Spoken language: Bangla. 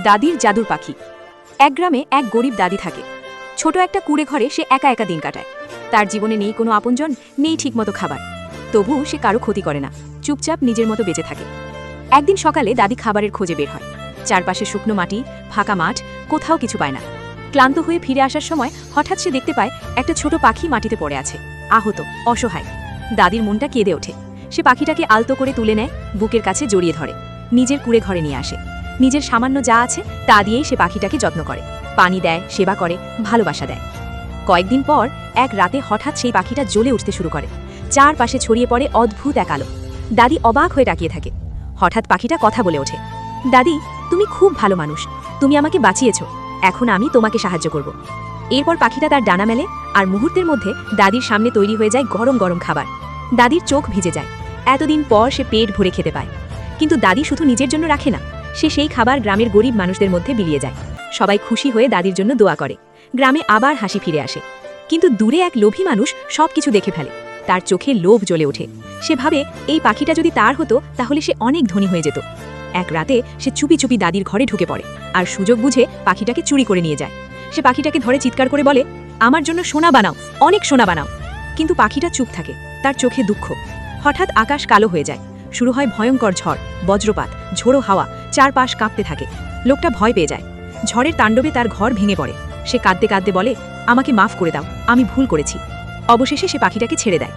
দাদির জাদুর পাখি। এক গ্রামে এক গরিব দাদি থাকে। ছোট একটা কুঁড়ে ঘরে সে একা একা দিন কাটায়। তার জীবনে নেই কোনো আপনজন, নেই ঠিকমতো খাবার। তবু সে কারো ক্ষতি করে না, চুপচাপ নিজের মতো বেঁচে থাকে। একদিন সকালে দাদি খাবারের খোঁজে বের হয়। চারপাশে শুকনো মাটি, ফাঁকা মাঠ, কোথাও কিছু পায় না। ক্লান্ত হয়ে ফিরে আসার সময় হঠাৎ সে দেখতে পায় একটা ছোট পাখি মাটিতে পড়ে আছে, আহত, অসহায়। দাদির মনটা কেঁদে ওঠে। সে পাখিটাকে আলতো করে তুলে নেয়, বুকের কাছে জড়িয়ে ধরে, নিজের কুঁড়ে ঘরে নিয়ে আসে। নিজের সামান্য যা আছে তা দিয়েই সে পাখিটাকে যত্ন করে, পানি দেয়, সেবা করে, ভালোবাসা দেয়। কয়েকদিন পর এক রাতে হঠাৎ সেই পাখিটা জ্বলে উঠতে শুরু করে। চারপাশে ছড়িয়ে পড়ে অদ্ভুত এক আলো। দাদি অবাক হয়ে তাকিয়ে থাকে। হঠাৎ পাখিটা কথা বলে ওঠে, দাদি, তুমি খুব ভালো মানুষ, তুমি আমাকে বাঁচিয়েছ, এখন আমি তোমাকে সাহায্য করব। এরপর পাখিটা তার ডানা মেলে, আর মুহূর্তের মধ্যে দাদির সামনে তৈরি হয়ে যায় গরম গরম খাবার। দাদির চোখ ভিজে যায়। এতদিন পর সে পেট ভরে খেতে পায়। কিন্তু দাদি শুধু নিজের জন্য রাখে না, সে সেই খাবার গ্রামের গরিব মানুষদের মধ্যে বিলিয়ে যায়। সবাই খুশি হয়ে দাদির জন্য দোয়া করে। গ্রামে আবার হাসি ফিরে আসে। কিন্তু দূরে এক লোভী মানুষ সবকিছু দেখে ফেলে। তার চোখে লোভ জ্বলে ওঠে। সে ভাবে এই পাখিটা যদি তার হতো তাহলে সে অনেক ধনী হয়ে যেত। এক রাতে সে চুপি চুপি দাদির ঘরে ঢুকে পড়ে, আর সুযোগ বুঝে পাখিটাকে চুরি করে নিয়ে যায়। সে পাখিটাকে ধরে চিৎকার করে বলে, আমার জন্য সোনা বানাও, অনেক সোনা বানাও। কিন্তু পাখিটা চুপ থাকে, তার চোখে দুঃখ। হঠাৎ আকাশ কালো হয়ে যায়। শুরু হয় ভয়ঙ্কর ঝড়, বজ্রপাত, ঝোড়ো হাওয়া, চারপাশ কাঁপতে থাকে। লোকটা ভয় পেয়ে যায়। ঝড়ের তাণ্ডবে তার ঘর ভেঙে পড়ে। সে কাঁদতে কাঁদতে বলে, আমাকে মাফ করে দাও, আমি ভুল করেছি। অবশেষে সে পাখিটাকে ছেড়ে দেয়।